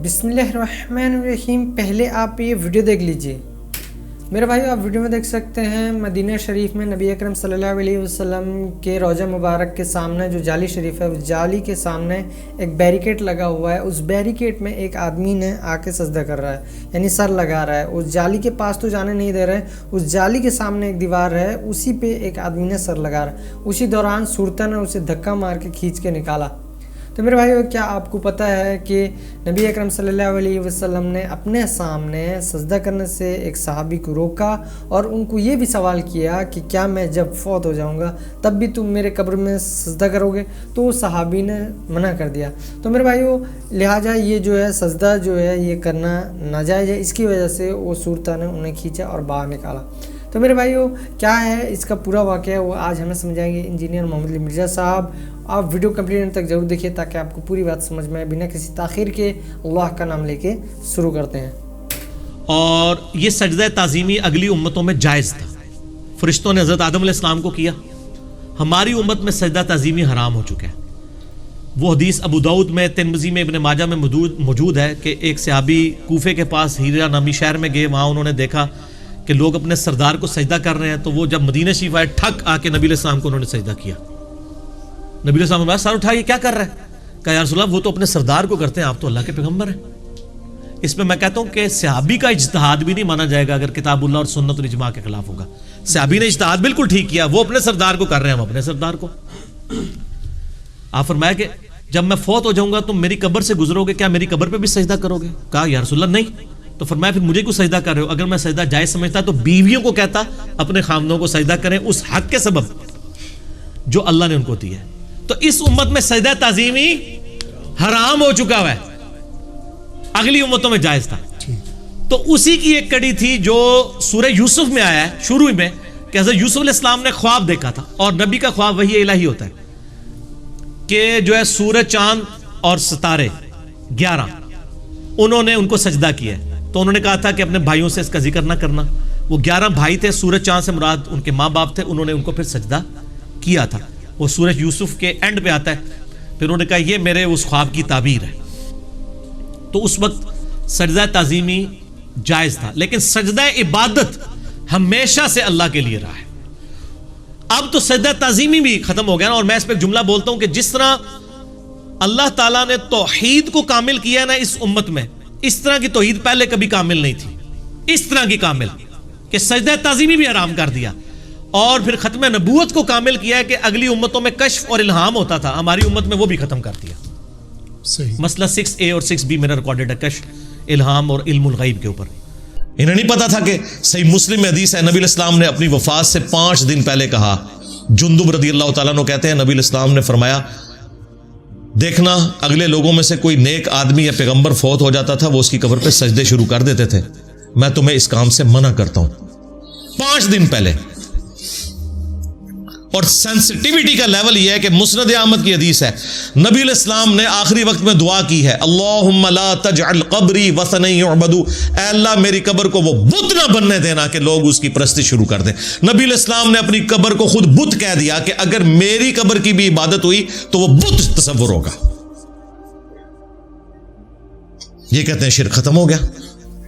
بسم اللہ الرحمن الرحیم. پہلے آپ یہ ویڈیو دیکھ لیجئے میرے بھائیو. آپ ویڈیو میں دیکھ سکتے ہیں مدینہ شریف میں نبی اکرم صلی اللہ علیہ وسلم کے روضہ مبارک کے سامنے جو جالی شریف ہے اس جالی کے سامنے ایک بیریکیڈ لگا ہوا ہے. اس بیریکیڈ میں ایک آدمی نے آ کے سجدہ کر رہا ہے, یعنی سر لگا رہا ہے. اس جالی کے پاس تو جانے نہیں دے رہے, اس جالی کے سامنے ایک دیوار ہے, اسی پہ ایک آدمی نے سر لگا رہا ہے. اسی دوران صورتہ نے اسے دھکا مار کے کھینچ کے نکالا. تو میرے بھائیو, کیا آپ کو پتہ ہے کہ نبی اکرم صلی اللہ علیہ وسلم نے اپنے سامنے سجدہ کرنے سے ایک صحابی کو روکا اور ان کو یہ بھی سوال کیا کہ کیا میں جب فوت ہو جاؤں گا تب بھی تم میرے قبر میں سجدہ کرو گے؟ تو صحابی نے منع کر دیا. تو میرے بھائیو, لہٰذا یہ جو ہے سجدہ جو ہے یہ کرنا ناجائز ہے. اس کی وجہ سے وہ صورتہ نے انہیں کھینچا اور باہر نکالا. تو میرے بھائیو, کیا ہے اس کا پورا واقعہ وہ آج ہمیں سمجھائیں گے انجینئر محمد علی مرزا صاحب. آپ ویڈیو کمپلیٹ تک ضرور دیکھیے تاکہ آپ کو پوری بات سمجھ میں آئے. بنا کسی تاخیر کے اللہ کا نام لے کے شروع کرتے ہیں. اور یہ سجدہ تعظیمی اگلی امتوں میں جائز تھا. فرشتوں نے حضرت آدم علیہ السلام کو کیا. ہماری امت میں سجدہ تعظیمی حرام ہو چکا ہے. وہ حدیث ابو داؤد میں, ترمذی میں, ابن ماجہ میں موجود ہے کہ ایک صحابی کوفے کے پاس ہیرا نامی شہر میں گئے. وہاں انہوں نے دیکھا کہ لوگ اپنے سردار کو سجدہ کر رہے ہیں. تو وہ جب مدینہ شریف آئے, ٹھک آ کے نبی علیہ السلام کو انہوں نے سجدہ کیا. نبی علیہ السلام نے سر اٹھا, یہ کیا کر رہا ہے؟ کہا یا رسول اللہ, وہ تو اپنے سردار کو کرتے ہیں, آپ تو اللہ کے پیغمبر ہیں. اس میں کہتا ہوں کہ صحابی کا اجتہاد بھی نہیں مانا جائے گا اگر کتاب اللہ اور سنت اور اجماع کے خلاف ہوگا. صحابی نے اجتہاد بالکل ٹھیک کیا, وہ اپنے سردار کو کر رہے ہیں, ہم اپنے سردار کو. آپ فرمایا کہ جب میں فوت ہو جاؤں گا تم میری قبر سے گزرو گے, کیا میری قبر پہ بھی سجدہ کرو گے؟ کہا یا رسول اللہ نہیں. تو فرمایا پھر مجھے کیوں سجدہ کر رہے ہو؟ اگر میں سجدہ جائز سمجھتا تو بیویوں کو کہتا اپنے خامدوں کو سجدہ کریں اس حق کے سبب جو اللہ نے ان کو دیا ہے. تو اس امت میں سجدہ تعظیمی حرام ہو چکا ہے, اگلی امتوں میں جائز تھا. تو اسی کی ایک کڑی تھی جو سورہ یوسف میں آیا ہے شروع میں, کہ حضرت یوسف علیہ السلام نے خواب دیکھا تھا. اور نبی کا خواب وحی الہی ہوتا ہے کہ جو ہے سورج, چاند اور ستارے 11 انہوں نے ان کو سجدہ کیا ہے. تو انہوں نے کہا تھا کہ اپنے بھائیوں سے اس کا ذکر نہ کرنا. وہ 11 بھائی تھے, سورج چاند سے مراد ان کے ماں باپ تھے, انہوں نے ان کو پھر سجدہ کیا تھا. وہ سورج یوسف کے اینڈ پہ آتا ہے. پھر انہوں نے کہا یہ میرے اس خواب کی تعبیر ہے. تو اس وقت سجدہ تعظیمی جائز تھا, لیکن سجدہ عبادت ہمیشہ سے اللہ کے لیے رہا ہے. اب تو سجدہ تعظیمی بھی ختم ہو گیا نا. اور میں اس پہ ایک جملہ بولتا ہوں کہ جس طرح اللہ تعالیٰ نے توحید کو کامل کیا نا اس امت میں, اس طرح کی توحید پہلے کبھی کامل نہیں تھی. اس طرح کی کامل کہ سجدہ تعظیمی بھی حرام کر دیا. اور پھر ختم نبوت کو کامل کیا ہے کہ اگلی امتوں میں کشف اور الہام ہوتا تھا, ہماری امت میں وہ بھی ختم کر دیا. مسئلہ 6A اور 6B میرا ریکارڈڈ ہے, کشف, الہام اور علم الغیب کے اوپر. انہیں نہیں پتا تھا کہ صحیح مسلم میں حدیث ہے, نبی علیہ السلام نے اپنی وفات سے 5 دن پہلے کہا. جندب رضی اللہ تعالیٰ عنہ کہتے ہیں نبی علیہ السلام نے فرمایا دیکھنا اگلے لوگوں میں سے کوئی نیک آدمی یا پیغمبر فوت ہو جاتا تھا, وہ اس کی قبر پہ سجدے شروع کر دیتے تھے. میں تمہیں اس کام سے منع کرتا ہوں. 5 دن پہلے. اور سینسٹیوٹی کا لیول یہ ہے کہ مسند احمد کی حدیث ہے, نبی علیہ السلام نے آخری وقت میں دعا کی ہے, اللہم لا تجعل قبری وثنا یعبد, اے اللہ میری قبر کو وہ بت نہ بننے دینا کہ لوگ اس کی پرستی شروع کر دیں. نبی علیہ السلام نے اپنی قبر کو خود بت کہہ دیا کہ اگر میری قبر کی بھی عبادت ہوئی تو وہ بت تصور ہوگا. یہ کہتے ہیں شرک ختم ہو گیا.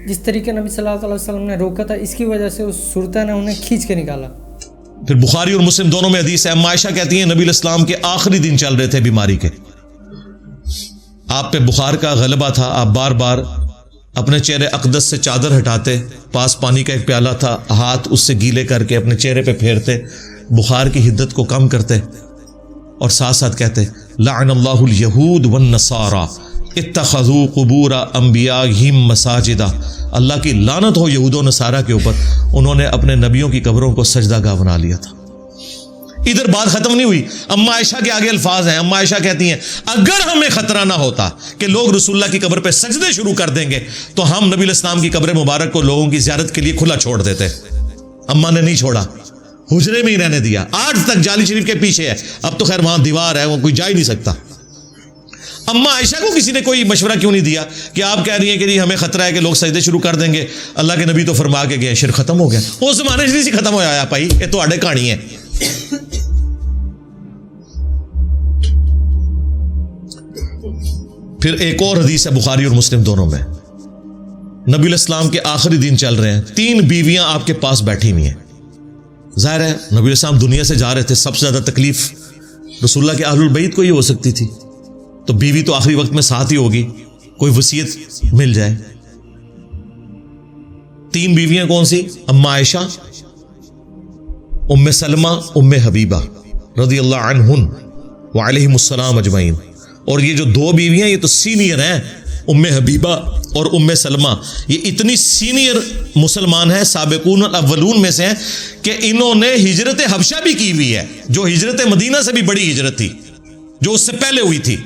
جس طریقے نبی صلی اللہ علیہ وسلم نے روکا تھا, اس کی وجہ سے اس صورتہ نے انہیں کھینچ کے نکالا. پھر بخاری اور مسلم دونوں میں حدیث ہے, اما عائشہ کہتی ہیں نبی علیہ السلام کے آخری دن چل رہے تھے بیماری کے, آپ پہ بخار کا غلبہ تھا, آپ بار بار اپنے چہرے اقدس سے چادر ہٹاتے, پاس پانی کا ایک پیالہ تھا, ہاتھ اس سے گیلے کر کے اپنے چہرے پہ پھیرتے, بخار کی حدت کو کم کرتے, اور ساتھ ساتھ کہتے لعن اللہ الیہود والنصارى اتخذوا قبور انبیائہم مساجدا, اللہ کی لعنت ہو یہود و نصارہ کے اوپر, انہوں نے اپنے نبیوں کی قبروں کو سجدہ گاہ بنا لیا تھا. ادھر بات ختم نہیں ہوئی. اما عائشہ کے آگے الفاظ ہیں, اما عائشہ کہتی ہیں اگر ہمیں خطرہ نہ ہوتا کہ لوگ رسول اللہ کی قبر پہ سجدے شروع کر دیں گے تو ہم نبی علیہ السلام کی قبر مبارک کو لوگوں کی زیارت کے لیے کھلا چھوڑ دیتے. اما نے نہیں چھوڑا, حجرے میں ہی رہنے دیا. آج تک جالی شریف کے پیچھے ہے, اب تو خیر وہاں دیوار ہے, وہ کوئی جا ہی نہیں سکتا. اما عائشہ کو کسی نے کوئی مشورہ کیوں نہیں دیا کہ آپ کہہ رہی ہیں کہ ہمیں خطرہ ہے کہ لوگ سجدے شروع کر دیں گے, اللہ کے نبی تو فرما کے گئے شرک ختم ہو گیا. اس زمانے سے ختم ہو آیا بھائی, یہ تو اڑے کہانی ہے. پھر ایک اور حدیث ہے بخاری اور مسلم دونوں میں، نبی علیہ السلام کے آخری دن چل رہے ہیں، 3 بیویاں آپ کے پاس بیٹھی ہوئی ہیں. ظاہر ہے نبی علیہ السلام دنیا سے جا رہے تھے، سب سے زیادہ تکلیف رسول اللہ کے اہل البیت کو ہی ہو سکتی تھی، تو بیوی تو آخری وقت میں ساتھ ہی ہوگی، کوئی وصیت مل جائے. 3 بیویاں کون سی؟ ام عائشہ، ام سلمہ، ام حبیبہ رضی اللہ عنہن وعلیہم السلام اجمعین. اور یہ جو 2 بیویاں یہ تو سینئر ہیں، ام حبیبہ اور ام سلمہ، یہ اتنی سینئر مسلمان ہیں، سابقون الاولون میں سے ہیں کہ انہوں نے ہجرت حبشہ بھی کی ہوئی ہے، جو ہجرت مدینہ سے بھی بڑی ہجرت تھی، جو اس سے پہلے ہوئی تھی،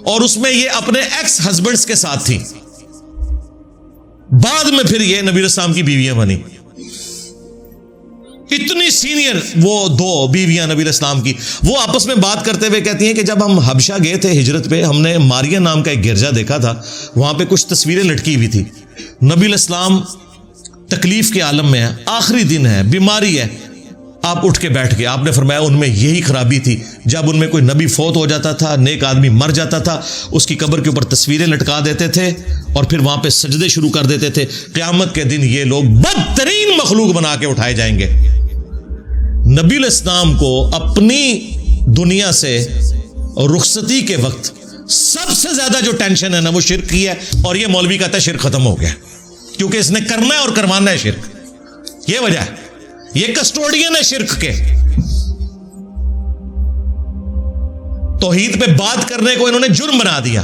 اور اس میں یہ اپنے ایکس ہسبینڈز کے ساتھ تھی. بعد میں پھر یہ نبی علیہ السلام کی بیویاں بنی. اتنی سینئر وہ 2 بیویاں نبی علیہ السلام کی. وہ آپس میں بات کرتے ہوئے کہتی ہیں کہ جب ہم حبشہ گئے تھے ہجرت پہ، ہم نے ماریا نام کا ایک گرجا دیکھا تھا، وہاں پہ کچھ تصویریں لٹکی ہوئی تھی. نبی علیہ السلام تکلیف کے عالم میں ہے، آخری دن ہے، بیماری ہے، آپ اٹھ کے بیٹھ گئے. آپ نے فرمایا ان میں یہی خرابی تھی، جب ان میں کوئی نبی فوت ہو جاتا تھا، نیک آدمی مر جاتا تھا، اس کی قبر کے اوپر تصویریں لٹکا دیتے تھے اور پھر وہاں پہ سجدے شروع کر دیتے تھے. قیامت کے دن یہ لوگ بدترین مخلوق بنا کے اٹھائے جائیں گے. نبی علیہ السلام کو اپنی دنیا سے رخصتی کے وقت سب سے زیادہ جو ٹینشن ہے نا وہ شرک کی ہے، اور یہ مولوی کہتا ہے شرک ختم ہو گیا، کیونکہ اس نے کرنا ہے اور کروانا ہے شرک. یہ وجہ ہے، یہ کسٹوڈین ہے شرک کے. توحید پہ بات کرنے کو انہوں نے جرم بنا دیا.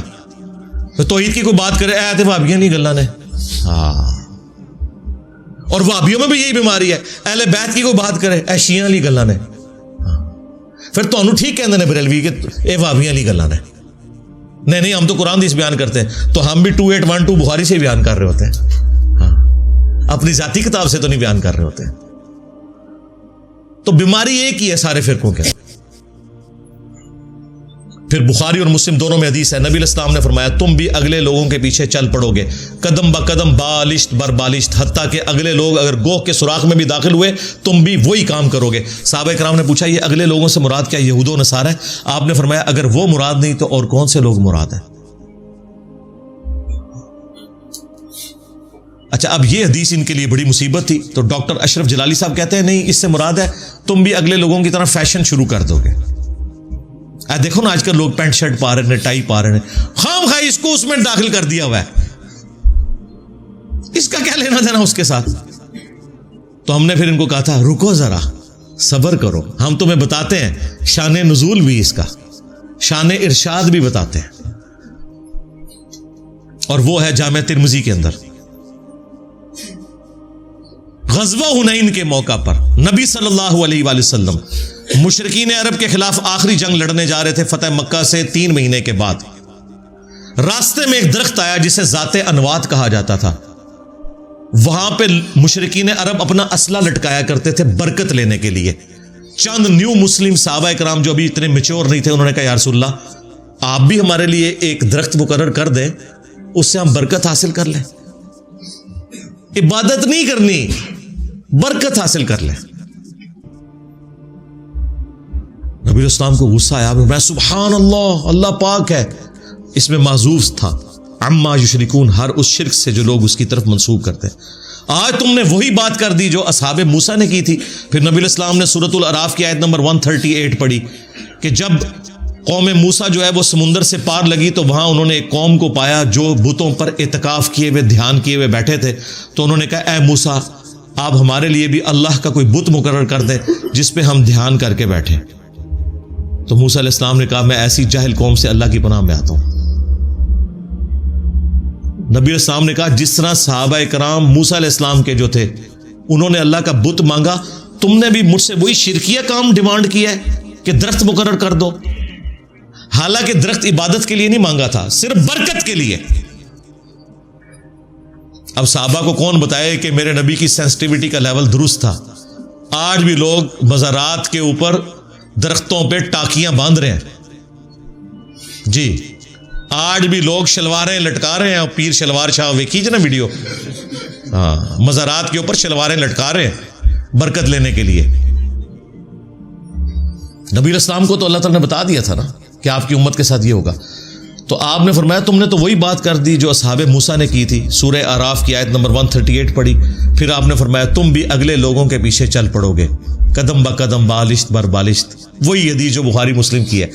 تو توحید کی کوئی بات کرے اے تے بھابیاں نہیں گلاں نے، ہاں، اور وہابیوں میں بھی یہی بیماری ہے، اہل بیت کی کوئی بات کرے اے شیعہ والی گلاں نے، پھر تانوں ٹھیک کہندے نے بریلوی کہ اے وہابیاں والی گلاں نے. نہیں ہم تو قرآن حدیث بیان کرتے ہیں، تو ہم بھی 2812 بخاری سے بیان کر رہے ہوتے ہیں، ہاں، اپنی ذاتی کتاب سے تو نہیں بیان کر رہے ہوتے. تو بیماری ایک ہی ہے سارے فرقوں کے. پھر بخاری اور مسلم دونوں میں حدیث ہے، نبی علیہ السلام نے فرمایا تم بھی اگلے لوگوں کے پیچھے چل پڑو گے، قدم با قدم، بالشت بر بالشت، حتیٰ کہ اگلے لوگ اگر گوہ کے سوراخ میں بھی داخل ہوئے تم بھی وہی کام کرو گے. صحابہ کرام نے پوچھا یہ اگلے لوگوں سے مراد کیا یہود و نصارہ ہے؟ آپ نے فرمایا اگر وہ مراد نہیں تو اور کون سے لوگ مراد ہیں؟ اچھا، اب یہ حدیث ان کے لیے بڑی مصیبت تھی، تو ڈاکٹر اشرف جلالی صاحب کہتے ہیں نہیں، اس سے مراد ہے تم بھی اگلے لوگوں کی طرح فیشن شروع کر دو گے. دیکھو نا آج کل لوگ پینٹ شرٹ پا رہے ہیں، ٹائی پا رہے ہیں، خام خواہ اس کو اس میں داخل کر دیا ہوا ہے، اس کا کیا لینا دینا اس کے ساتھ؟ تو ہم نے پھر ان کو کہا تھا رکو ذرا، صبر کرو، ہم تمہیں بتاتے ہیں شان نزول بھی اس کا، شان ارشاد بھی بتاتے ہیں، اور وہ ہے جامع ترمذی کے اندر. غزوہ حنین کے موقع پر نبی صلی اللہ علیہ وآلہ وسلم مشرکین عرب کے خلاف آخری جنگ لڑنے جا رہے تھے فتح مکہ سے 3 مہینے کے بعد. راستے میں ایک درخت آیا جسے ذات انوات کہا جاتا تھا. وہاں پہ مشرکین عرب اپنا اسلحہ لٹکایا کرتے تھے برکت لینے کے لیے. چند نیو مسلم صحابہ کرام جو ابھی اتنے میچور نہیں تھے، انہوں نے کہا یا رسول اللہ آپ بھی ہمارے لیے ایک درخت مقرر کر دیں، اس سے ہم برکت حاصل کر لیں. عبادت نہیں کرنی، برکت حاصل کر لیں. نبی علیہ السلام کو غصہ آیا، میں سبحان اللہ، اللہ پاک ہے. اس میں معذوف تھا عما یشرکون، ہر اس شرک سے جو لوگ اس کی طرف منسوب کرتے ہیں. آج تم نے وہی بات کر دی جو اصحاب موسیٰ نے کی تھی. پھر نبی علیہ السلام نے سورۃ الاعراف کی آیت نمبر 138 پڑھی کہ جب قوم موسیٰ جو ہے وہ سمندر سے پار لگی تو وہاں انہوں نے ایک قوم کو پایا جو بتوں پر اعتکاف کیے ہوئے، دھیان کیے ہوئے بیٹھے تھے. تو انہوں نے کہا اے موسیٰ آپ ہمارے لیے بھی اللہ کا کوئی بت مقرر کر دیں جس پہ ہم دھیان کر کے بیٹھیں. تو موسیٰ علیہ السلام نے کہا میں ایسی جاہل قوم سے اللہ کی پناہ میں آتا ہوں. نبی علیہ السلام نے کہا جس طرح صحابہ کرام موسیٰ علیہ السلام کے جو تھے انہوں نے اللہ کا بت مانگا، تم نے بھی مجھ سے وہی شرکیہ کام ڈیمانڈ کیا ہے کہ درخت مقرر کر دو. حالانکہ درخت عبادت کے لیے نہیں مانگا تھا، صرف برکت کے لیے. اب صحابہ کو کون بتائے کہ میرے نبی کی سینسٹیوٹی کا لیول درست تھا. آج بھی لوگ مزارات کے اوپر درختوں پہ ٹاکیاں باندھ رہے ہیں جی. آج بھی لوگ شلواریں لٹکا رہے ہیں، اور پیر شلوار شاہ ویکھی نا ویڈیو، ہاں، مزارات کے اوپر شلواریں لٹکا رہے ہیں برکت لینے کے لیے. نبی علیہ السلام کو تو اللہ تعالیٰ نے بتا دیا تھا نا کہ آپ کی امت کے ساتھ یہ ہوگا. تو آپ نے فرمایا تم نے تو وہی بات کر دی جو اصحاب موسیٰ نے کی تھی. سورہ اعراف کی آیت نمبر 138 پڑھی. پھر آپ نے فرمایا تم بھی اگلے لوگوں کے پیچھے چل پڑو گے قدم با قدم بالشت بر بالشت. وہی حدیث جو بخاری مسلم کی ہے.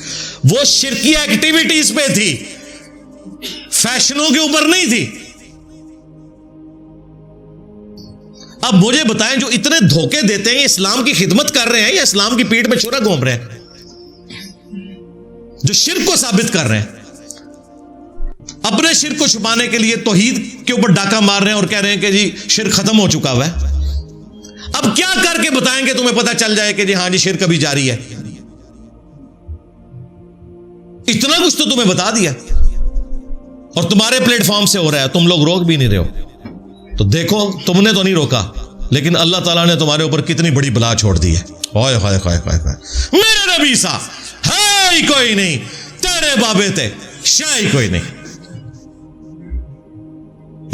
وہ شرکیہ ایکٹیویٹیز پہ تھی, فیشنوں کے اوپر نہیں تھی. اب مجھے بتائیں جو اتنے دھوکے دیتے ہیں اسلام کی خدمت کر رہے ہیں یا اسلام کی پیٹ میں چھرا گھوم رہے ہیں, جو شرک کو ثابت کر رہے ہیں, اپنے شرک کو چھپانے کے لیے توحید کے اوپر ڈاکہ مار رہے ہیں اور کہہ رہے ہیں کہ جی شرک ختم ہو چکا ہوا ہے. اب کیا کر کے بتائیں کہ تمہیں پتہ چل جائے کہ جی ہاں جی شرک ابھی جاری ہے؟ اتنا کچھ تو تمہیں بتا دیا اور تمہارے پلیٹ فارم سے ہو رہا ہے, تم لوگ روک بھی نہیں رہے ہو. تو دیکھو تم نے تو نہیں روکا, لیکن اللہ تعالیٰ نے تمہارے اوپر کتنی بڑی بلا چھوڑ دی ہے. ہائے ہائے ہائے ہائے ہائے, میرے نبی سا ہے ہی کوئی نہیں, تیرے بابے تے شاہ ہی کوئی نہیں.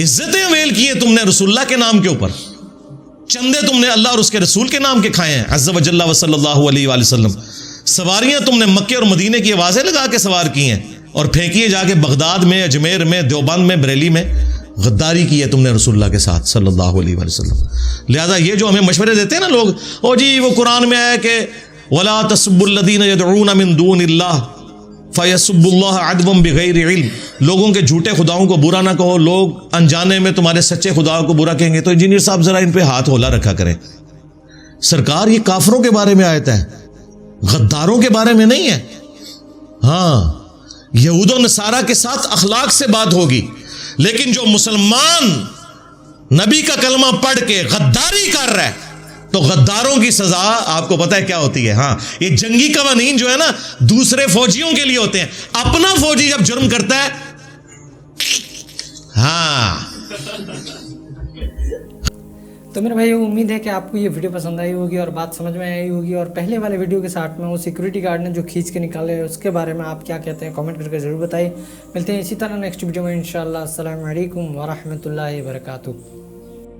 عزتیں ویل کی ہیں تم نے رسول اللہ کے نام کے اوپر, چندے تم نے اللہ اور اس کے رسول کے نام کے کھائے ہیں عز و جل و صلی اللہ علیہ وآلہ وسلم. سواریاں تم نے مکے اور مدینے کی آوازیں لگا کے سوار کی ہیں اور پھینکیے جا کے بغداد میں, اجمیر میں, دیوبند میں, بریلی میں. غداری کی ہے تم نے رسول اللہ کے ساتھ صلی اللہ علیہ وآلہ وسلم. لہذا یہ جو ہمیں مشورے دیتے ہیں نا لوگ, او جی وہ قرآن میں ہے کہ وَلَا تَسُبُّوا الَّذِينَ يَدْعُونَ مِن دُونِ اللَّهِ فَيَسُبُّوا اللَّهَ عَدْوًا بِغَيْرِ عِلْمٍ. لوگوں کے جھوٹے خداؤں کو برا نہ کہو, لوگ انجانے میں تمہارے سچے خداؤں کو برا کہیں گے. تو انجینئر صاحب ذرا ان پہ ہاتھ ہولا رکھا کریں. سرکار یہ کافروں کے بارے میں آیت ہے, غداروں کے بارے میں نہیں ہے. ہاں یہود و نصارہ کے ساتھ اخلاق سے بات ہوگی, لیکن جو مسلمان نبی کا کلمہ پڑھ کے غداری کر رہا ہے تو غداروں کی سزا آپ کو پتہ ہے کیا ہوتی ہے. ہاں یہ جنگی قوانین جو ہے نا دوسرے فوجیوں کے لیے ہوتے ہیں, اپنا فوجی جب جرم کرتا ہے ہاں. تو میرے بھائی امید ہے کہ آپ کو یہ ویڈیو پسند آئی ہوگی اور بات سمجھ میں آئی ہوگی. اور پہلے والے ویڈیو کے ساتھ میں وہ سیکورٹی گارڈ نے جو کھینچ کے نکالے اس کے بارے میں آپ کیا کہتے ہیں کامنٹ کر کے ضرور بتائیے. ملتے ہیں اسی طرح نیکسٹ ویڈیو میں انشاءاللہ. السلام علیکم ورحمۃ اللہ وبرکاتہ.